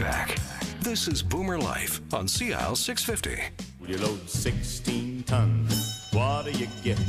back. This is Boomer Life on CL 650. You load 16 tons, what do you get?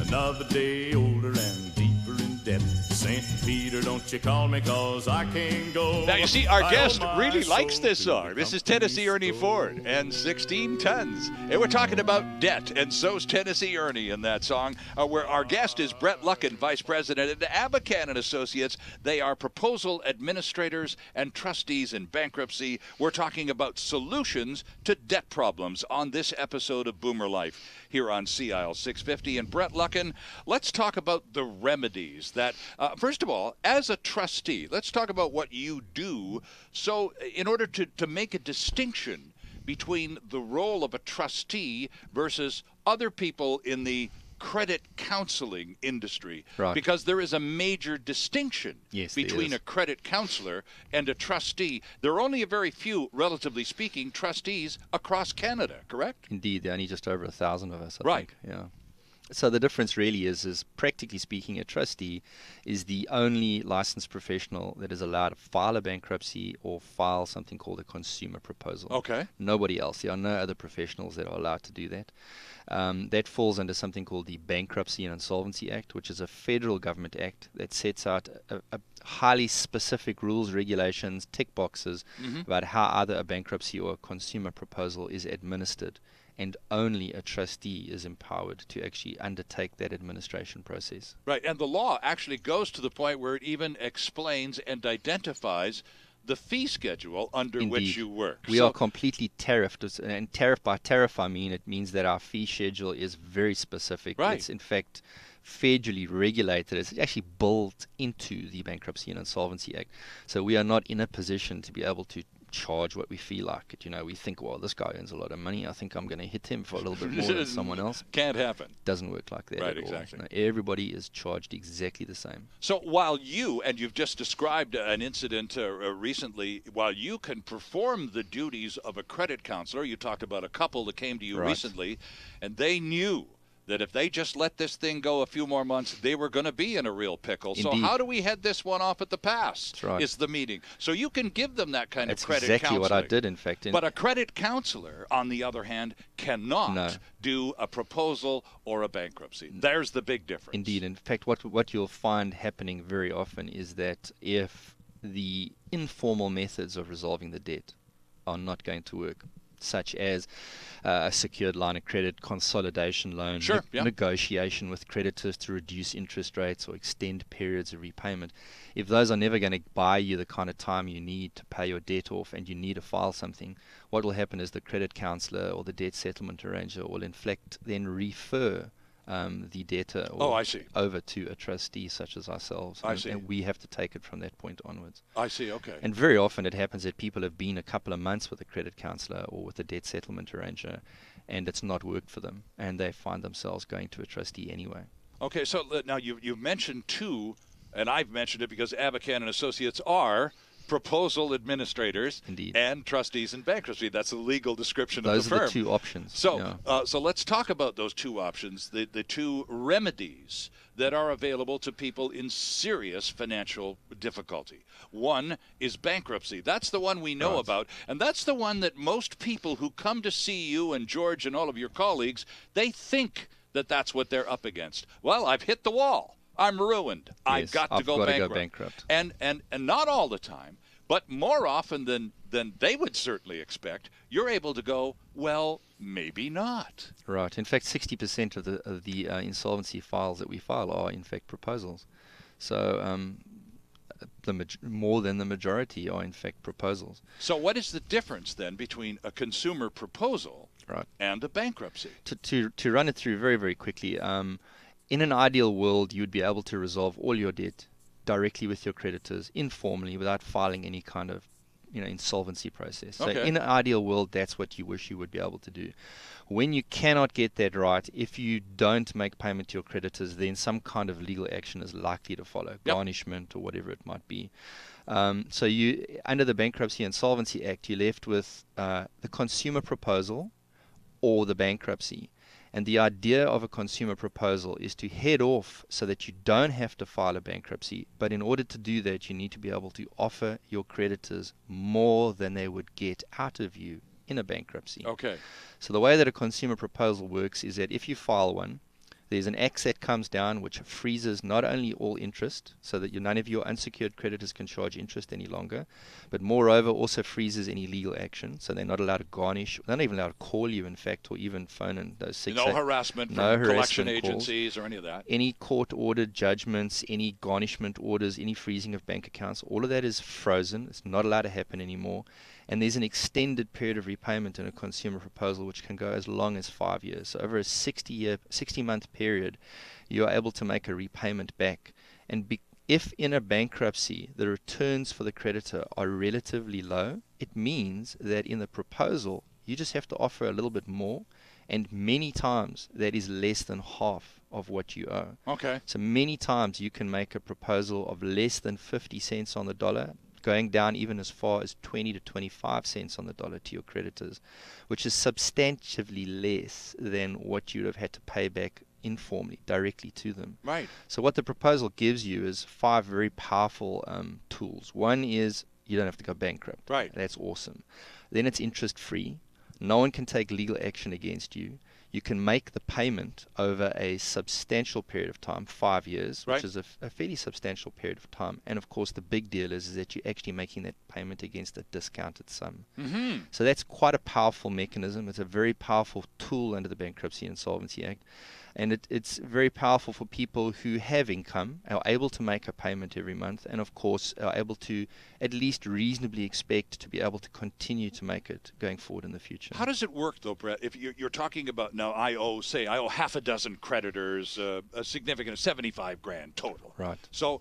Another day older and deeper in debt. St. Peter, don't you call me, cause I can't go. Now, you see, our I guest owe my really likes soul this to song. the This is company Tennessee Ernie store. Ford and 16 Tons. And we're talking about debt, and so's Tennessee Ernie in that song, where our guest is Brett Luckin, Vice President at Abacan & Associates. They are proposal administrators and trustees in bankruptcy. We're talking about solutions to debt problems on this episode of Boomer Life here on CIL 650. And Brett Luckin, let's talk about the remedies that, first of all, as a trustee, let's talk about what you do. So in order to make a distinction between the role of a trustee versus other people in the credit counseling industry, Right. because there is a major distinction Yes, there between is. a credit counselor and a trustee. There are only a very few, relatively speaking, trustees across Canada, correct? Indeed, there are only just over 1,000 of us, I Right. think. Yeah. So the difference really is practically speaking, a trustee is the only licensed professional that is allowed to file a bankruptcy or file something called a consumer proposal. Okay. Nobody else. There are no other professionals that are allowed to do that. That falls under something called the Bankruptcy and Insolvency Act, which is a federal government act that sets out a highly specific rules, regulations, tick boxes about how either a bankruptcy or a consumer proposal is administered. And only a trustee is empowered to actually undertake that administration process. Right, and the law actually goes to the point where it even explains and identifies the fee schedule under which Indeed. you work. We So- are completely tariffed, and tariff by tariff I mean it means that our fee schedule is very specific. Right. It's in fact federally regulated. It's actually built into the Bankruptcy and Insolvency Act. So we are not in a position to be able to charge what we feel like. You know, we think, well, this guy earns a lot of money. I think I'm going to hit him for a little bit more than someone else. Can't happen. Doesn't work like that Right, at all. exactly. No, everybody is charged exactly the same. So while you, and you've just described an incident recently, while you can perform the duties of a credit counselor, you talked about a couple that came to you Right. recently, and they knew that if they just let this thing go a few more months, they were going to be in a real pickle. So Indeed. how do we head this one off at the pass? That's right. Is the meeting. So you can give them that kind That's of credit exactly counseling. what I did, in fact. But a credit counselor, on the other hand, cannot No. do a proposal or a bankruptcy. There's the big difference. Indeed. In fact, what you'll find happening very often is that if the informal methods of resolving the debt are not going to work, such as a secured line of credit, consolidation loan, Sure, yeah. negotiation with creditors to reduce interest rates or extend periods of repayment, if those are never going to buy you the kind of time you need to pay your debt off and you need to file something, what will happen is the credit counselor or the debt settlement arranger will in fact then refer the debtor Oh, I see. over to a trustee such as ourselves. I and, see. and we have to take it from that point onwards. I see, okay. And very often it happens that people have been a couple of months with a credit counselor or with a debt settlement arranger, and it's not worked for them, and they find themselves going to a trustee anyway. Okay, so now you've mentioned two, and I've mentioned it because Abacan & Associates are proposal administrators Indeed. and trustees in bankruptcy. That's the legal description Those of the are firm. the two options. So, yeah. so let's talk about those two options, the two remedies that are available to people in serious financial difficulty. One is bankruptcy. That's the one we know Right. about, and that's the one that most people who come to see you and George and all of your colleagues, they think that that's what they're up against. Well, I've hit the wall. I'm ruined. I've Yes, got to I've go gotta go bankrupt. bankrupt. And not all the time, but more often than they would certainly expect, you're able to go, well, maybe not. Right. In fact, 60% of the insolvency files that we file are in fact proposals. So more than the majority are in fact proposals. So what is the difference then between a consumer proposal Right. and a bankruptcy? To run it through very, very quickly, in an ideal world, you would be able to resolve all your debt directly with your creditors, informally, without filing any kind of insolvency process. So Okay. in an ideal world, that's what you wish you would be able to do. When you cannot get that right, if you don't make payment to your creditors, then some kind of legal action is likely to follow, garnishment or whatever it might be. So you, under the Bankruptcy and Insolvency Act, you're left with the consumer proposal or the bankruptcy. And the idea of a consumer proposal is to head off so that you don't have to file a bankruptcy. But in order to do that, you need to be able to offer your creditors more than they would get out of you in a bankruptcy. Okay. So the way that a consumer proposal works is that if you file one, there's an axe that comes down which freezes not only all interest, so that none of your unsecured creditors can charge interest any longer, but moreover also freezes any legal action. So they're not allowed to garnish, they're not even allowed to call you, in fact, or even phone in those 6 No harassment from collection agencies or any of that. Any court-ordered judgments, any garnishment orders, any freezing of bank accounts, all of that is frozen. It's not allowed to happen anymore. And there's an extended period of repayment in a consumer proposal which can go as long as 5 years. So over a 60-month period, you are able to make a repayment back. And if in a bankruptcy the returns for the creditor are relatively low, it means that in the proposal you just have to offer a little bit more, and many times that is less than half of what you owe. Okay. So many times you can make a proposal of less than 50 cents on the dollar, going down even as far as 20 to 25 cents on the dollar to your creditors, which is substantially less than what you'd have had to pay back informally, directly to them. Right. So what the proposal gives you is 5 very powerful tools. One is you don't have to go bankrupt. Right. That's awesome. Then it's interest-free. No one can take legal action against you. You can make the payment over a substantial period of time, 5 years, which Right. is a fairly substantial period of time. And of course, the big deal is that you're actually making that payment against a discounted sum. Mm-hmm. So that's quite a powerful mechanism. It's a very powerful tool under the Bankruptcy and Insolvency Act. And it's very powerful for people who have income, are able to make a payment every month, and of course are able to at least reasonably expect to be able to continue to make it going forward in the future. How does it work, though, Brett? If you're talking about now, I owe half a dozen creditors, a significant $75,000 total. Right. So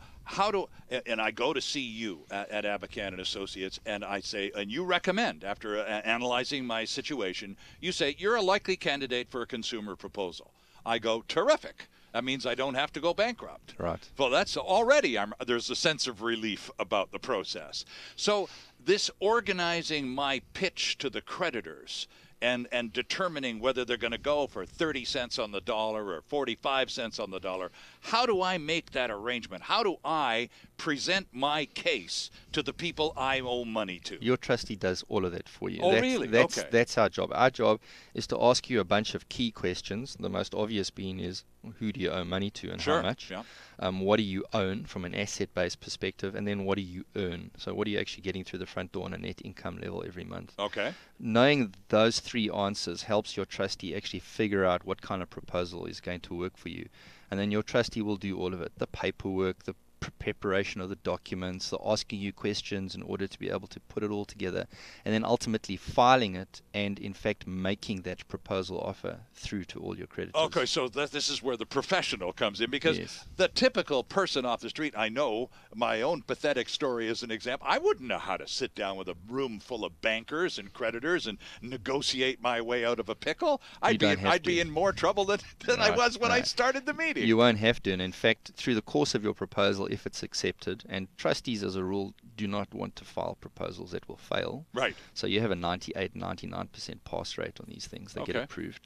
and I go to see you at Abacan and Associates, and I say, and you recommend, after analyzing my situation, you say you're a likely candidate for a consumer proposal. I go, terrific. That means I don't have to go bankrupt. Right. Well, that's already, there's a sense of relief about the process. So this organizing my pitch to the creditors and determining whether they're going to go for 30 cents on the dollar or 45 cents on the dollar, how do I make that arrangement? How do I present my case to the people I owe money to? Your trustee does all of that for you. Oh, really? Okay. That's our job. Our job is to ask you a bunch of key questions. The most obvious being is, who do you owe money to and Sure. how much? Yeah. What do you own from an asset-based perspective? And then what do you earn? So what are you actually getting through the front door on a net income level every month? Okay. Knowing those 3 answers helps your trustee actually figure out what kind of proposal is going to work for you. And then your trustee will do all of it, the paperwork, the preparation of the documents, the asking you questions in order to be able to put it all together, and then ultimately filing it and in fact making that proposal offer through to all your creditors. Okay, so this is where the professional comes in, because Yes. the typical person off the street, I know my own pathetic story as an example, I wouldn't know how to sit down with a room full of bankers and creditors and negotiate my way out of a pickle. I'd be in more trouble than I was when I started the meeting. You won't have to, and in fact, through the course of your proposal, if it's accepted, and trustees as a rule do not want to file proposals that will fail. Right. So you have a 98-99% pass rate on these things. They get Okay. approved.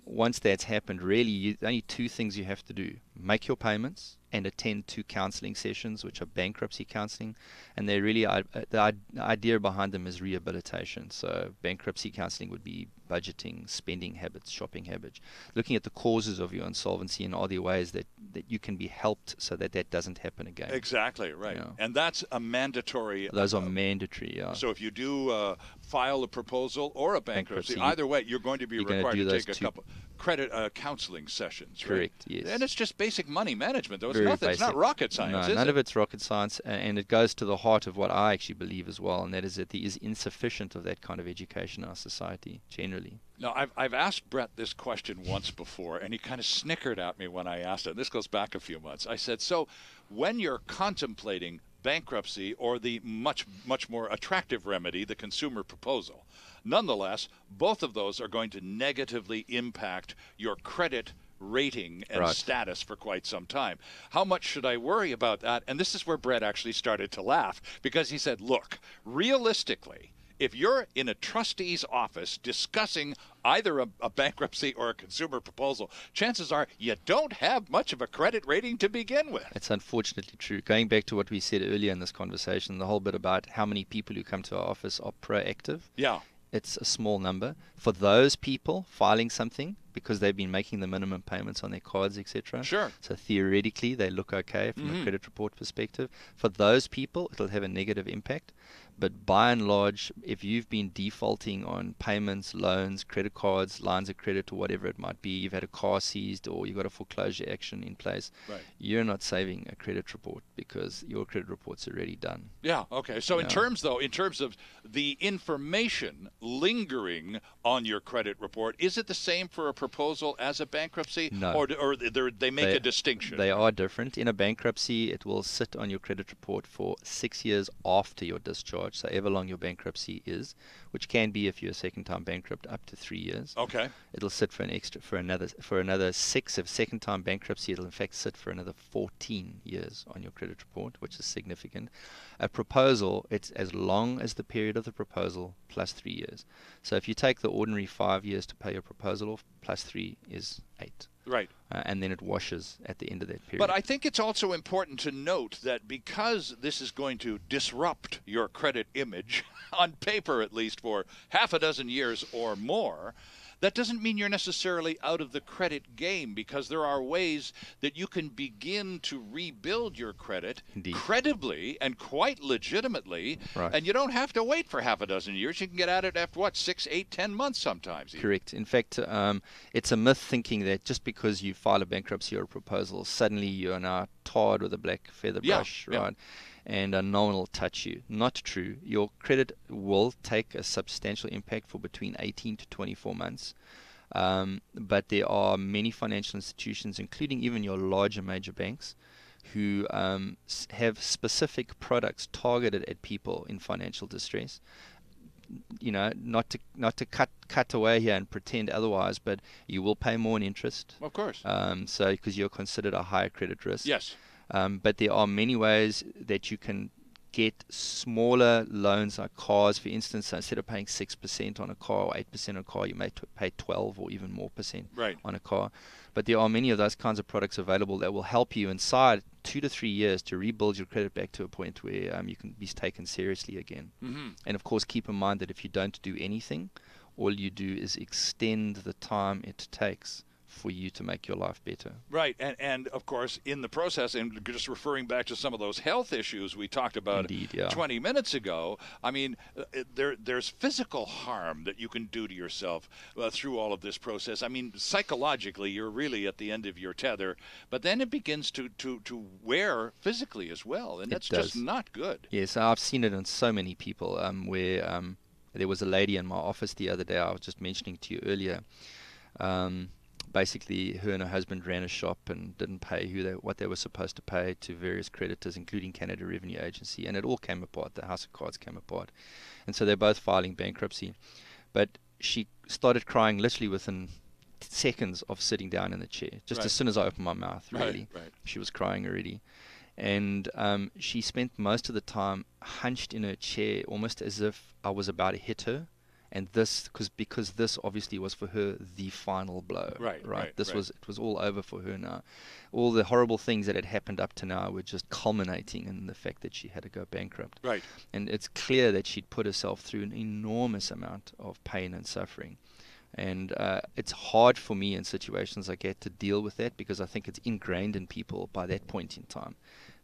Once that's happened, really, only 2 things you have to do. Make your payments and attend 2 counseling sessions, which are bankruptcy counseling. And they're really, the idea behind them is rehabilitation. So bankruptcy counseling would be budgeting, spending habits, shopping habits, looking at the causes of your insolvency and are there ways that you can be helped so that that doesn't happen again. Exactly, right. Yeah. And that's a mandatory. Those are mandatory, yeah. So if you do file a proposal or a bankruptcy, either way, you're going to be required to take a couple credit counseling sessions. Correct, right? yes. And it's just basic money management, though. Very It's not basic. rocket science, No, is none it? of it's rocket science, and it goes to the heart of what I actually believe as well, and that is that there is insufficient of that kind of education in our society generally. Now, I've asked Brett this question once before, and he kind of snickered at me when I asked it. This goes back a few months. I said, so when you're contemplating bankruptcy or the much more attractive remedy, the consumer proposal, nonetheless, both of those are going to negatively impact your credit rating and Right. status for quite some time. How much should I worry about that? And this is where Brett actually started to laugh, because he said, look, realistically, if you're in a trustee's office discussing either a bankruptcy or a consumer proposal, chances are you don't have much of a credit rating to begin with. It's unfortunately true. Going back to what we said earlier in this conversation, the whole bit about how many people who come to our office are proactive. Yeah. It's a small number. For those people filing something because they've been making the minimum payments on their cards, etc. Sure. So theoretically, they look okay from a credit report perspective. For those people, it'll have a negative impact. But by and large, if you've been defaulting on payments, loans, credit cards, lines of credit, or whatever it might be, you've had a car seized or you've got a foreclosure action in place, right, you're not saving a credit report because your credit report's already done. Yeah, okay. So in terms of the information lingering on your credit report, is it the same for a proposal as a bankruptcy? No. Or they make a distinction? They are different. In a bankruptcy, it will sit on your credit report for 6 years after your discharge, so ever long your bankruptcy is, which can be, if you're a second-time bankrupt, up to 3 years. Okay. It'll sit for another 6. If second-time bankruptcy, it'll in fact sit for another 14 years on your credit report, which is significant. A proposal, it's as long as the period of the proposal plus 3 years. So if you take the ordinary 5 years to pay your proposal off, plus 3 is 8. Right. And then it washes at the end of that period. But I think it's also important to note that because this is going to disrupt your credit image, on paper at least, for half a dozen years or more, that doesn't mean you're necessarily out of the credit game, because there are ways that you can begin to rebuild your credit credibly and quite legitimately, right, and you don't have to wait for half a dozen years. You can get at it after, 6, 8, 10 months sometimes. Even. Correct. In fact, it's a myth thinking that just because you file a bankruptcy or a proposal, suddenly you are now tarred with a black feather brush, right? And no one will touch you. Not true. Your credit will take a substantial impact for between 18 to 24 months. But there are many financial institutions, including even your larger major banks, who have specific products targeted at people in financial distress. You know, not to cut away here and pretend otherwise, but you will pay more in interest. Of course. So because you're considered a higher credit risk. Yes. But there are many ways that you can get smaller loans, like cars, for instance. So instead of paying 6% on a car or 8% on a car, you may pay 12 or even more percent on a car. But there are many of those kinds of products available that will help you inside 2 to 3 years to rebuild your credit back to a point where you can be taken seriously again. Mm-hmm. And of course, keep in mind that if you don't do anything, all you do is extend the time it takes for you to make your life better. Right, and of course, in the process, and just referring back to some of those health issues we talked about 20 minutes ago, I mean, there's physical harm that you can do to yourself through all of this process. I mean, psychologically, you're really at the end of your tether, but then it begins to wear physically as well, and that's just not good. Yes, I've seen it in so many people, where there was a lady in my office the other day I was just mentioning to you earlier. Basically, her and her husband ran a shop and didn't pay what they were supposed to pay to various creditors, including Canada Revenue Agency, and it all came apart. The house of cards came apart, and so they're both filing bankruptcy. But she started crying literally within seconds of sitting down in the chair. Just as soon as I opened my mouth, really, she was crying already. And she spent most of the time hunched in her chair, almost as if I was about to hit her. And this, because this obviously was for her the final blow. Right. It was all over for her now. All the horrible things that had happened up to now were just culminating in the fact that she had to go bankrupt. Right. And it's clear that she'd put herself through an enormous amount of pain and suffering. And it's hard for me in situations like that to deal with that, because I think it's ingrained in people by that point in time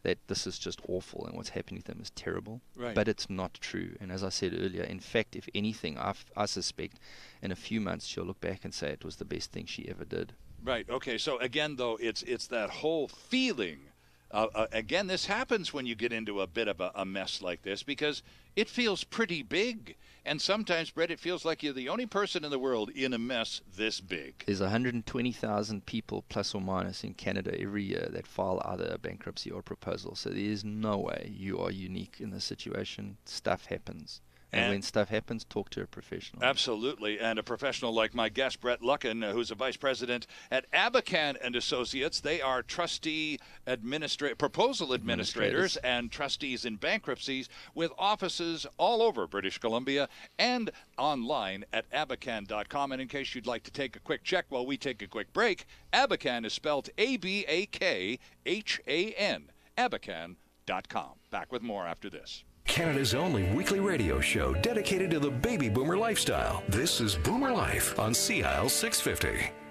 that this is just awful and what's happening to them is terrible. Right. But it's not true. And as I said earlier, in fact, if anything, I suspect in a few months she'll look back and say it was the best thing she ever did. Right. Okay. So again, though, it's that whole feeling. Again, this happens when you get into a bit of a mess like this, because it feels pretty big. And sometimes, Brett, it feels like you're the only person in the world in a mess this big. There's 120,000 people, plus or minus, in Canada every year that file either a bankruptcy or a proposal. So there is no way you are unique in this situation. Stuff happens. And when stuff happens, talk to a professional. Absolutely. And a professional like my guest, Brett Luckin, who's a vice president at Abacan and Associates. They are proposal administrators and trustees in bankruptcies with offices all over British Columbia and online at abacan.com. And in case you'd like to take a quick check while we take a quick break, Abacan is spelled Abakhan, abacan.com. Back with more after this. Canada's only weekly radio show dedicated to the baby boomer lifestyle. This is Boomer Life on CIL 650.